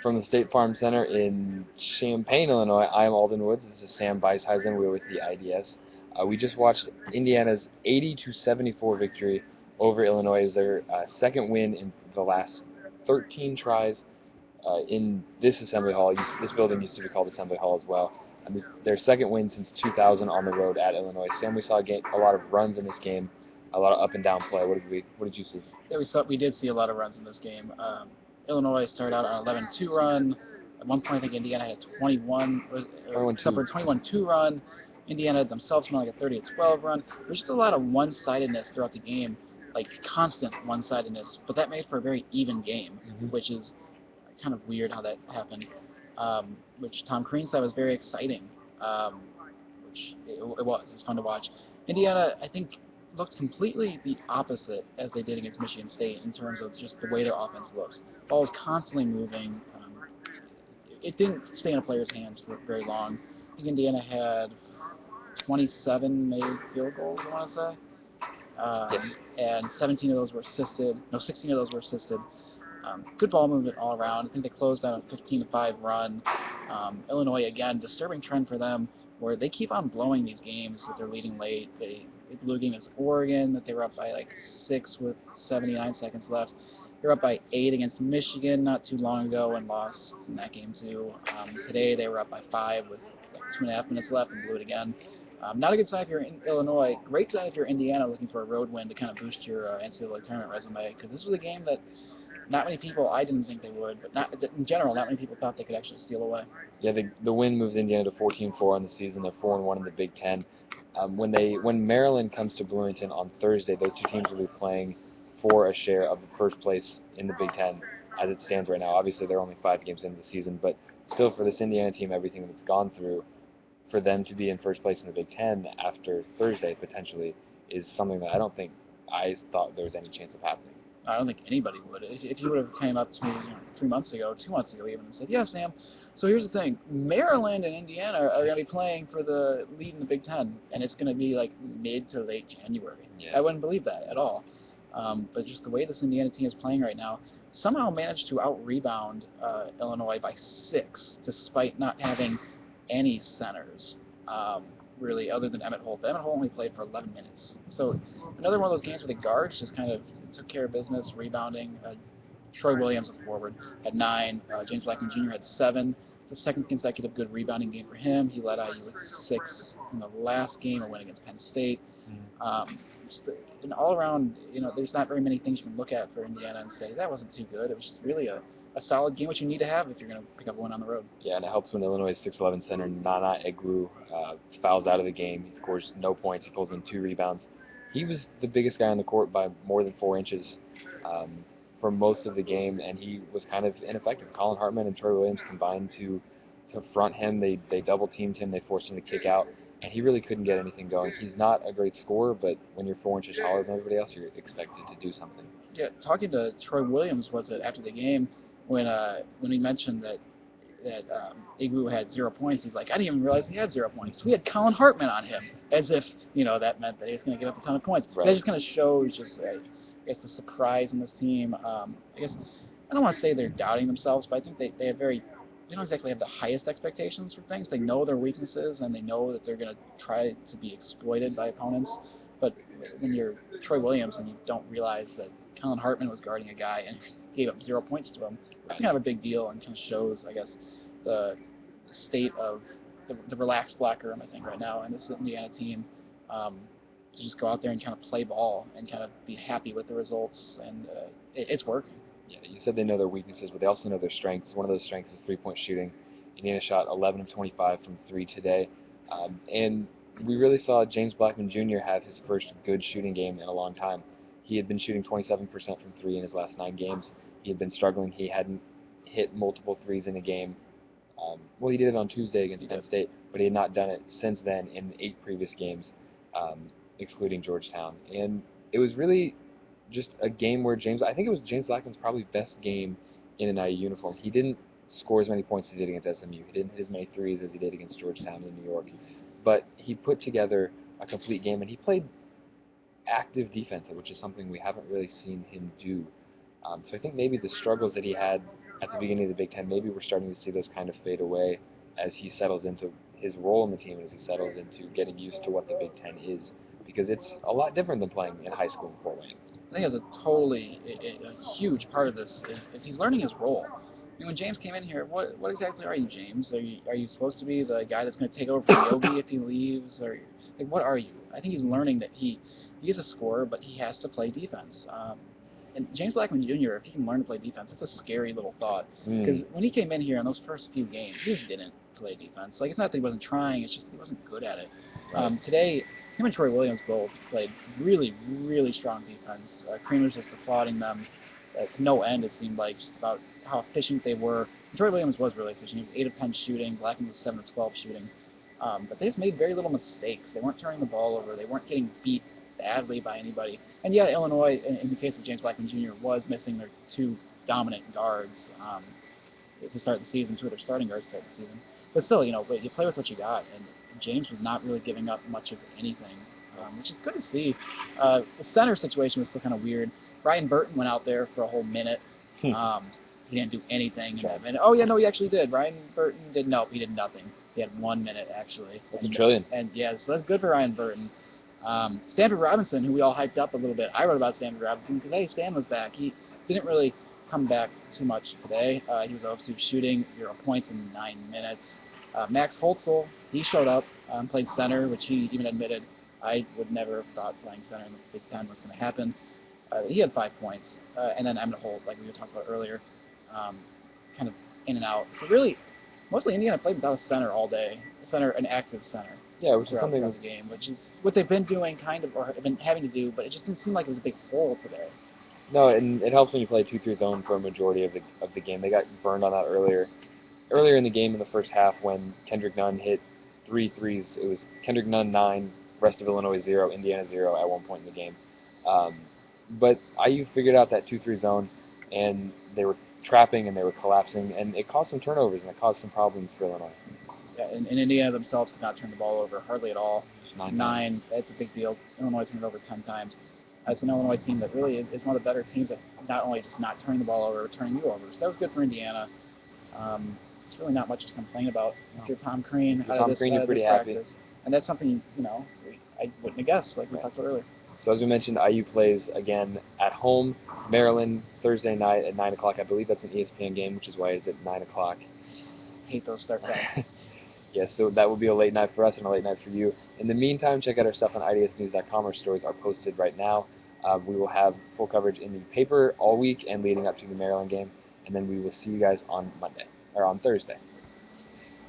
From the State Farm Center in Champaign, Illinois, I'm Alden Woods. This is Sam Beisheisen. We're with the IDS. We just watched Indiana's 80-74 victory over Illinois. It was their second win in the last 13 tries in this Assembly Hall. This building used to be called Assembly Hall as well. And this, their second win since 2000 on the road at Illinois. Sam, we saw a lot of runs in this game, a lot of up and down play. What did you see? Yeah, we did see a lot of runs in this game. Illinois started out on an 11-2 run. At one point, I think Indiana had a 21-2 run. Indiana themselves went like a 30-12 run. There's just a lot of one-sidedness throughout the game, like constant one-sidedness. But that made for a very even game, which is kind of weird how that happened. Which Tom Crean said was very exciting. Which it was. It was fun to watch. Indiana, I think, looked completely the opposite as they did against Michigan State in terms of just the way their offense looks. Ball was constantly moving. It didn't stay in a player's hands for very long. I think Indiana had 27 made field goals, I want to say. Yes. And 17 of those were assisted. No, 16 of those were assisted. Good ball movement all around. I think they closed out a 15-5 run. Illinois, again, disturbing trend for them, where they keep on blowing these games with their leading late. They blew a game against Oregon that they were up by like 6 with 79 seconds left. They were up by 8 against Michigan not too long ago and lost in that game too. Today they were up by 5 with like 2.5 minutes left and blew it again. Not a good sign if you're in Illinois. Great sign if you're Indiana looking for a road win to kind of boost your NCAA tournament resume, because this was a game that not many people, I didn't think they would, but in general, not many people thought they could actually steal away. Yeah, the win moves Indiana to 14-4 on the season. They're 4-1 in the Big Ten. When Maryland comes to Bloomington on Thursday, those two teams will be playing for a share of the first place in the Big Ten as it stands right now. Obviously, they're only 5 games into the season, but still, for this Indiana team, everything that's gone through, for them to be in first place in the Big Ten after Thursday potentially is something that I thought there was any chance of happening. I don't think anybody would. If you would have came up to me 3 months ago, 2 months ago even, and said, yeah, Sam, so here's the thing. Maryland and Indiana are going to be playing for the lead in the Big Ten, and it's going to be like mid to late January. Yeah. I wouldn't believe that at all. But just the way this Indiana team is playing right now, somehow managed to out-rebound Illinois by 6, despite not having any centers. Really, other than Emmett Holt. But Emmett Holt only played for 11 minutes. So another one of those games where the guards just kind of took care of business, rebounding. Troy Williams, a forward, had 9. James Blackman Jr. had 7. It's the second consecutive good rebounding game for him. He led IU with 6 in the last game, a win against Penn State. Just an all-around, there's not very many things you can look at for Indiana and say, that wasn't too good. It was just really a solid game, which you need to have if you're going to pick up a win on the road. Yeah, and it helps when Illinois' 6'11 center Nana Egwu fouls out of the game. He scores no points. He pulls in 2 rebounds. He was the biggest guy on the court by more than 4 inches for most of the game, and he was kind of ineffective. Colin Hartman and Troy Williams combined to front him. They double-teamed him. They forced him to kick out, and he really couldn't get anything going. He's not a great scorer, but when you're 4 inches taller than everybody else, you're expected to do something. Yeah, talking to Troy Williams, was it after the game, when he mentioned that Egwu had 0 points, he's like, I didn't even realize he had 0 points. We had Colin Hartman on him, as if that meant that he was going to get up a ton of points. Right. That just kind of shows I guess the surprise in this team. I guess I don't want to say they're doubting themselves, but I think they don't exactly have the highest expectations for things. They know their weaknesses, and they know that they're going to try to be exploited by opponents. But when you're Troy Williams and you don't realize that Colin Hartman was guarding a guy and gave up 0 points to him, it's kind of a big deal and kind of shows, I guess, the state of the relaxed locker room, I think, right now. And this Indiana team, to just go out there and kind of play ball and kind of be happy with the results, and it's working. Yeah, you said they know their weaknesses, but they also know their strengths. One of those strengths is three-point shooting. Indiana shot 11 of 25 from 3 today. And we really saw James Blackman Jr. have his first good shooting game in a long time. He had been shooting 27% from 3 in his last 9 games. He had been struggling. He hadn't hit multiple threes in a game. Well, he did it on Tuesday against Penn State, but he had not done it since then in 8 previous games, excluding Georgetown. And it was really just a game where I think it was James Blackman's probably best game in an IU uniform. He didn't score as many points as he did against SMU. He didn't hit as many threes as he did against Georgetown in New York. But he put together a complete game, and he played active defense, which is something we haven't really seen him do. So I think maybe the struggles that he had at the beginning of the Big Ten, maybe we're starting to see those kind of fade away as he settles into his role in the team and as he settles into getting used to what the Big Ten is, because it's a lot different than playing in high school in Fort Wayne. I think that's a huge part of this is he's learning his role. I mean, when James came in here, what exactly are you, James? Are you supposed to be the guy that's going to take over for Yogi if he leaves, or like what are you? I think he's learning that he is a scorer, but he has to play defense. And James Blackman Jr., if he can learn to play defense, that's a scary little thought. Because when he came in here in those first few games, he just didn't play defense. Like, it's not that he wasn't trying, it's just that he wasn't good at it. Right. Today, him and Troy Williams both played really, really strong defense. Creamer's just applauding them to no end, it seemed like, just about how efficient they were. And Troy Williams was really efficient. He was 8 of 10 shooting. Blackman was 7 of 12 shooting. But they just made very little mistakes. They weren't turning the ball over. They weren't getting beat badly by anybody. And yeah, Illinois, in the case of James Blackman Jr., was missing their two dominant guards to start the season, two of their starting guards to start the season. But still, you play with what you got, and James was not really giving up much of anything, which is good to see. The center situation was still kind of weird. Ryan Burton went out there for a whole minute. He didn't do anything in that minute. Oh, yeah, no, he actually did. Ryan Burton did he did nothing. He had 1 minute, actually. That's a trillion. And yeah, so that's good for Ryan Burton. Stanford Robinson, who we all hyped up a little bit. I wrote about Stanford Robinson because, hey, Stan was back. He didn't really come back too much today. He was 0 of 2 shooting, 0 points in 9 minutes. Max Holtzel, he showed up, played center, which he even admitted I would never have thought playing center in the Big Ten was going to happen. He had 5 points. And then Emmett Holt, like we were talking about earlier, kind of in and out. So really, mostly Indiana played without a center all day, an active center. Yeah, which is something throughout the game, which is what they've been doing, kind of, or have been having to do, but it just didn't seem like it was a big hole today. No, and it helps when you play 2-3 zone for a majority of the game. They got burned on that earlier in the game in the first half when Kendrick Nunn hit 3 threes. It was Kendrick Nunn 9, rest of Illinois 0, Indiana 0 at one point in the game. But IU figured out that 2-3 zone, and they were trapping and they were collapsing, and it caused some turnovers and it caused some problems for Illinois. Yeah, and Indiana themselves did not turn the ball over hardly at all. Just 9. That's a big deal. Illinois turned it over 10 times. It's an Illinois team that really is one of the better teams at not only just not turning the ball over, but turning you over. So that was good for Indiana. It's really not much to complain about. If you're Tom Crean, You're pretty happy. And that's something, I wouldn't have guessed, like we talked about earlier. So as we mentioned, IU plays again at home, Maryland, Thursday night at 9 o'clock. I believe that's an ESPN game, which is why it's at 9 o'clock. Hate those start times. Yes, so that will be a late night for us and a late night for you. In the meantime, check out our stuff on IDSnews.com. Our stories are posted right now. We will have full coverage in the paper all week and leading up to the Maryland game. And then we will see you guys on Thursday.